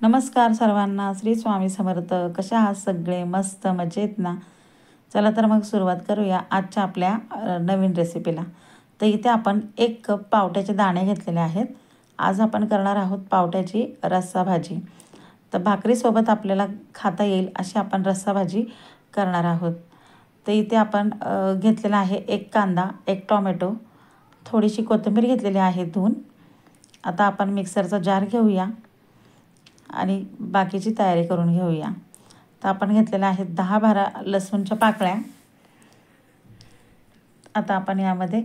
नमस्कार सर्वांना. श्री स्वामी समर्थ. कशा आहात सगळे? मस्त मजेत ना? चला तर मग सुरुवात करूया आजच्या आपल्या नवीन रेसिपीला. तर इथे आपण 1 कप पावट्याचे दाणे घेतलेले आहेत. आज आपण करणार आहोत पावट्याची रस्सा भाजी. तर भाकरीसोबत आपल्याला खाता येईल अशी आपण रस्सा भाजी करणार आहोत. तर इथे आपण घेतलेला आहे 1 कांदा, 1 टोमॅटो, थोडीशी कोथिंबीर घेतलेली आहे धुवून. आता आपण मिक्सरचा जार घेऊया आणि बाकीची तयारी करून घेऊया. तर आपण घेतलेल्या आहेत 10-12 लसूणच्या पाकळ्या. आता आपण यामध्ये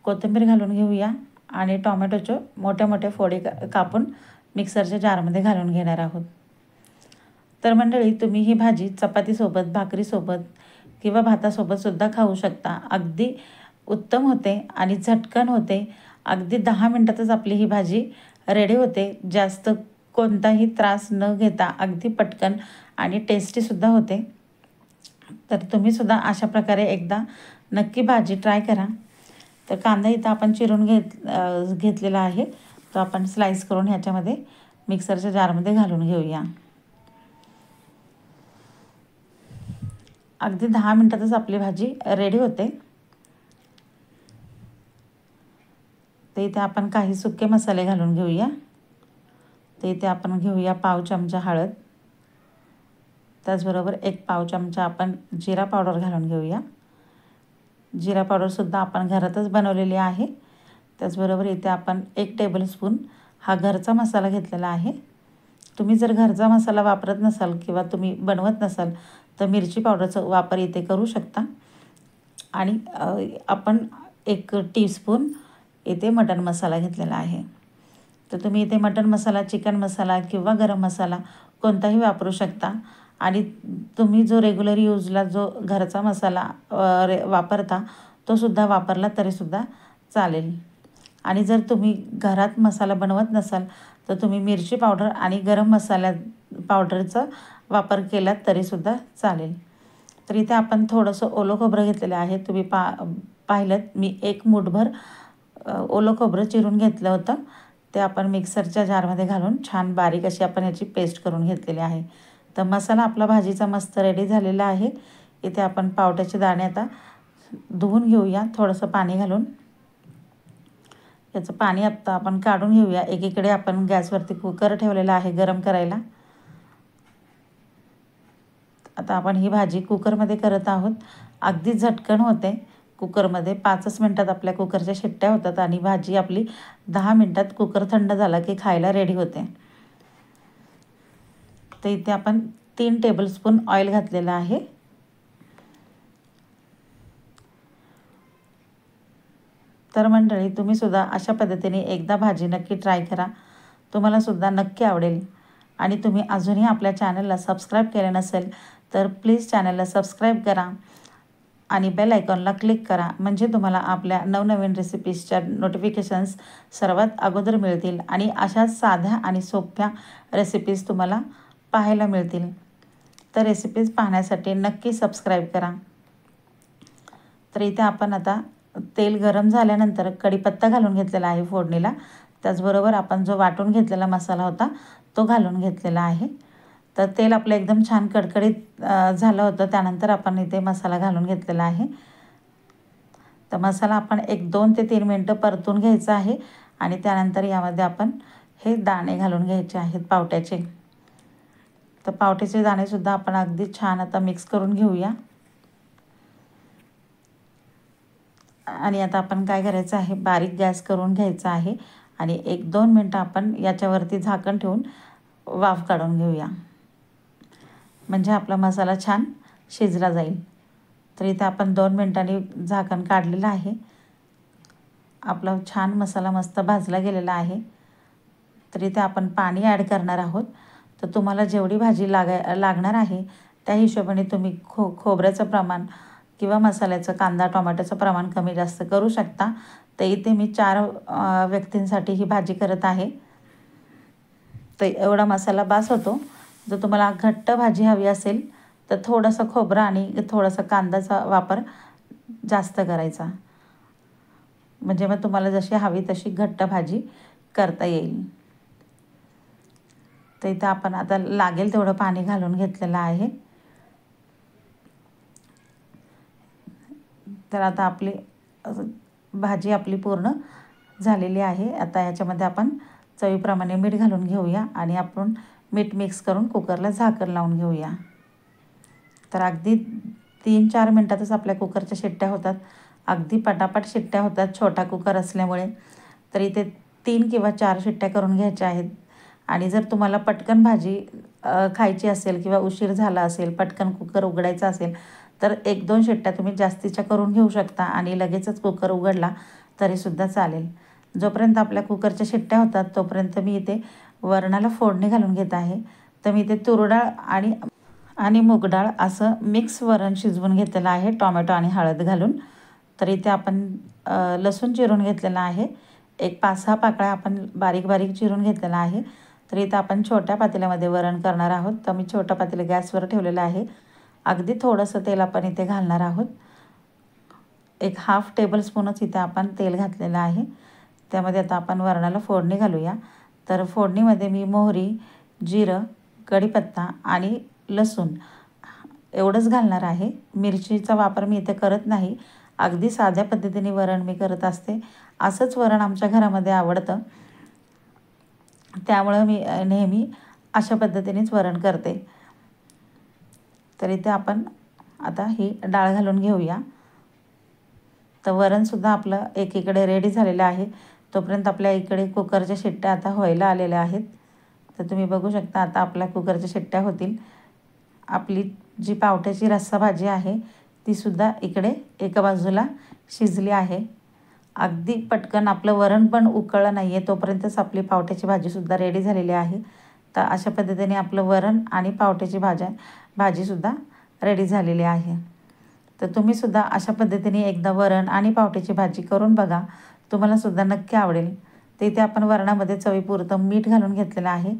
कोथिंबीर घालून घेऊया आणि टोमॅटोचे मोठे मोठे फोडे कापून मिक्सरच्या जारमध्ये घालून घेणार आहोत. तर मंडळी, तुम्ही ही भाजी चपातीसोबत, भाकरीसोबत किंवा भातासोबतसुद्धा खाऊ शकता. अगदी उत्तम होते आणि झटकन होते. अगदी 10 मिनटातच आपली ही भाजी रेडी होते. जास्त कोणताही त्रास न घेता अगदी पटकन आणि टेस्टीसुद्धा होते. तर तुम्हीसुद्धा अशा प्रकारे एकदा नक्की भाजी ट्राय करा. तर कांदा इथं आपण चिरून घेतलेला आहे. तो आपण स्लाईस करून ह्याच्यामध्ये मिक्सरच्या जारमध्ये घालून घेऊया. अगदी 10 मिनटातच आपली भाजी रेडी होते. तर इथे आपण काही सुके मसाले घालून घेऊया. तर इथे आपण घेऊया पाव चमचा हळद, त्याचबरोबर 1 पाव चमचा आपण जिरा पावडर घालून घेऊया. जिरा पावडरसुद्धा आपण घरातच बनवलेली आहे. त्याचबरोबर इथे आपण 1 टेबलस्पून हा घरचा मसाला घेतलेला आहे. तुम्ही जर घरचा मसाला वापरत नसाल किंवा तुम्ही बनवत नसाल तर मिरची पावडरचा वापर इथे करू शकता. आणि आपण 1 टीस्पून इथे मटण मसाला घेतलेला आहे. तर तुम्ही इथे मटण मसाला, चिकन मसाला किंवा गरम मसाला कोणताही वापरू शकता. आणि तुम्ही जो रेग्युलर यूजला जो घरचा मसाला वापरता तो सुद्धा वापरला तरीसुद्धा चालेल. आणि जर तुम्ही घरात मसाला बनवत नसाल तर तुम्ही मिरची पावडर आणि गरम मसाला पावडरचा वापर केला तरीसुद्धा चालेल. तर इथे आपण थोडंसं ओलं खोबरं घेतलेलं आहे. तुम्ही पाहिलं मी 1 मूठभर ओलं खोबरं चिरून घेतलं होतं. ते आपण मिक्सरच्या जारमध्ये घालून छान बारीक अशी आपण याची पेस्ट करून घेतलेली आहे. तर मसाला आपला भाजीचा मस्त रेडी झालेला आहे. इथे आपण पावट्याचे दाणे आता धुवून घेऊया थोडंसं पाणी घालून. याचं पाणी आता आपण काढून घेऊया. एकीकडे आपण गॅसवरती कुकर ठेवलेला आहे गरम करायला. आता आपण ही भाजी कुकरमध्ये करत आहोत. अगदी झटकन होते. कुकरमध्ये 5च मिनटात आपल्या कुकरच्या शिट्ट्या होतात आणि भाजी आपली 10 मिनटात कुकर थंड झाला की खायला रेडी होते. तर इथे आपण 3 टेबलस्पून ऑइल घातलेलं आहे. तर मंडळी, तुम्हीसुद्धा अशा पद्धतीने एकदा भाजी नक्की ट्राय करा. तुम्हालासुद्धा नक्की आवडेल. आणि तुम्ही अजूनही आपल्या चॅनलला सबस्क्राईब केलं नसेल तर प्लीज चॅनलला सबस्क्राईब करा आणि बेल आयकॉनला क्लिक करा. म्हणजे तुम्हाला आपल्या नवनवीन रेसिपीजच्या नोटिफिकेशन्स सर्वात अगोदर मिळतील आणि अशा साध्या आणि सोप्या रेसिपीज तुम्हाला पाहायला मिळतील. तर रेसिपीज पाहण्यासाठी नक्की सबस्क्राईब करा. तर इथे आपण आता तेल गरम झाल्यानंतर कढीपत्ता घालून घेतलेला आहे फोडणीला. त्याचबरोबर आपण जो वाटून घेतलेला मसाला होता तो घालून घेतलेला आहे. तर तेल आपलं एकदम छान कडकडीत झालं होतं. त्यानंतर आपण इथे मसाला घालून घेतलेला आहे. तर मसाला आपण 2 ते 3 मिनटं परतून घ्यायचा आहे आणि त्यानंतर यामध्ये आपण हे दाणे घालून घ्यायचे आहेत पावट्याचे. तर पावट्याचे दाणेसुद्धा आपण अगदी छान आता मिक्स करून घेऊया. आणि आता आपण काय करायचं आहे, बारीक गॅस करून घ्यायचा आहे आणि 1-2 मिनटं आपण याच्यावरती झाकण ठेवून वाफ काढून घेऊया. म्हणजे आपला मसाला छान शिजला जाईल. तर इथे आपण 2 मिनटांनी झाकण काढलेलं आहे. आपला छान मसाला मस्त भाजला गेलेला आहे. तर इथे आपण पाणी ॲड करणार आहोत. तर तुम्हाला जेवढी भाजी लागणार आहे त्या हिशोबाने तुम्ही खोबऱ्याचं प्रमाण किंवा मसाल्याचं, कांदा टोमॅटोचं प्रमाण कमी जास्त करू शकता. तर इथे मी 4 व्यक्तींसाठी ही भाजी करत आहे. तर एवढा मसाला बास होतो. जर तुम्हाला घट्ट भाजी हवी असेल तर थोडंसं खोबरं आणि थोडासा कांद्याचा वापर जास्त करायचा. म्हणजे मग तुम्हाला जशी हवी तशी घट्ट भाजी करता येईल. तर इथं आपण आता लागेल तेवढं पाणी घालून घेतलेलं आहे। तर आता आपली भाजी आपली पूर्ण झालेली आहे। आता याच्यामध्ये आपण चवीप्रमाणे मीठ घालून घेऊया आणि आपण मीठ मिक्स करून कुकरला झाकण लावून घेऊया। तर अगदी 3-4 मिनटातच आपल्या कुकरच्या शिट्ट्या होतात। अगदी पटापट शिट्ट्या होतात छोटा कुकर असल्यामुळे। तर इथे 3 किंवा 4 शिट्ट्या करून घ्यायच्या आहेत। आणि जर तुम्हाला पटकन भाजी खायची असेल किंवा उशीर झाला असेल, पटकन कुकर उघडायचा असेल, तर 1-2 शिट्ट्या तुम्ही जास्तीच्या करून घेऊ शकता आणि लगेचच कुकर उघडला तरीसुद्धा चालेल। जोपर्यंत आपल्या कुकरच्या शिट्ट्या होतात तोपर्यंत मी इथे वरणाला फोडणी घालून घेत आहे। तर मी इथे तूर डाळ आणि मूग डाळ असं मिक्स वरण शिजवून घेतलेलं आहे टोमॅटो आणि हळद घालून। तर इथे आपण लसूण चिरून घेतलेला आहे। एक 5-6 पाकळ्या आपण बारीक बारीक चिरून घेतलेला आहे। तर इथं आपण छोट्या पातेल्यामध्ये वरण करणार आहोत। तर मी छोटा पातेलं गॅसवर ठेवलेलं आहे। अगदी थोडंसं तेल आपण इथे घालणार आहोत। एक हाफ टेबलस्पूनच इथे आपण तेल घातलेलं आहे। त्यामध्ये आता आपण वरणाला फोडणी घालूया। तर फोडणीमध्ये मी मोहरी, जिरं, कढीपत्ता आणि लसूण एवढंच घालणार आहे। मिरचीचा वापर मी इथे करत नाही। अगदी साध्या पद्धतीने वरण मी करत असते। असंच वरण आमच्या घरामध्ये आवडतं, त्यामुळे मी नेहमी अशा पद्धतीनेच वरण करते। तर इथे आपण आता ही डाळ घालून घेऊया। तर वरणसुद्धा आपलं एकीकडे रेडी झालेलं आहे। तोपर्यंत आपल्या इकडे कुकरच्या शिट्ट्या आता व्हायला आलेल्या आहेत। तर तुम्ही बघू शकता आता आपल्या कुकरच्या शिट्ट्या होतील। आपली जी पावट्याची रस्सा भाजी आहे तीसुद्धा इकडे एका बाजूला शिजली आहे। अगदी पटकन आपलं वरण पण उकळलं नाही आहे तोपर्यंतच आपली पावट्याची भाजीसुद्धा रेडी झालेली आहे। तर अशा पद्धतीने आपलं वरण आणि पावट्याची भाजीसुद्धा रेडी झालेली आहे। तर तुम्हीसुद्धा अशा पद्धतीने एकदा वरण आणि पावट्याची भाजी करून बघा, तुम्हालासुद्धा नक्की आवडेल। तर इथे आपण वरणामध्ये चवीपुरतं मीठ घालून घेतलेलं आहे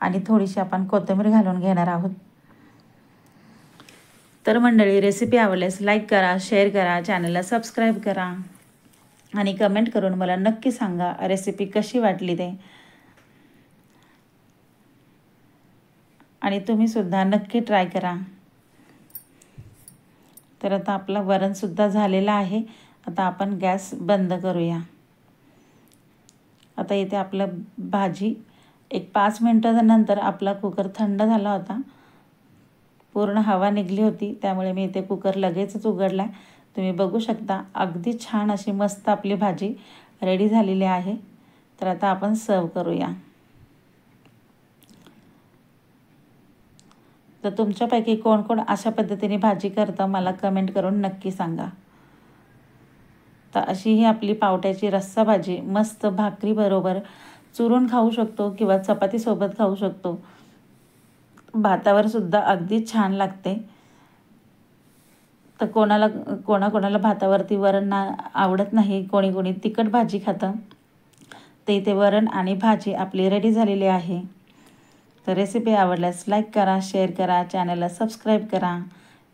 आणि थोडीशी आपण कोथिंबीर घालून घेणार आहोत। तर मंडळी, रेसिपी आवडल्यास लाईक करा, शेअर करा, चॅनलला सबस्क्राईब करा आणि कमेंट करून मला नक्की सांगा रेसिपी कशी वाटली ते। आणि तुम्हीसुद्धा नक्की ट्राय करा। तर आता आपलं वरणसुद्धा झालेलं आहे। आता आपण गॅस बंद करूया। आता इथे आपलं भाजी एक 5 मिनिटानंतर आपला कुकर थंड झाला होता। पूर्ण हवा निघली होती, त्यामुळे मी इथे कुकर लगेचच उघडला। तुम्ही बघू शकता अगदी छान अशी मस्त आपली भाजी रेडी झालेली आहे। तर आता आपण सर्व करूया। तर तुमच्यापैकी कोण कोण अशा पद्धतीने भाजी करतं मला कमेंट करून नक्की सांगा। तर अशी ही आपली पावट्याची रस्सा भाजी मस्त भाकरीबरोबर चुरून खाऊ शकतो किंवा चपातीसोबत खाऊ शकतो। भातावर सुद्धा अगदी छान लागते। तर कोणाकोणाला भातावरती वरण आवडत नाही, कोणी तिखट भाजी खातं। तर इथे वरण आणि भाजी आपली रेडी झालेली आहे। तर रेसिपी आवडल्यास लाईक करा, शेअर करा, चॅनलला सबस्क्राईब करा।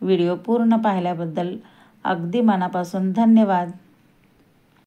व्हिडिओ पूर्ण पाहिल्याबद्दल अगदी मनापासून धन्यवाद।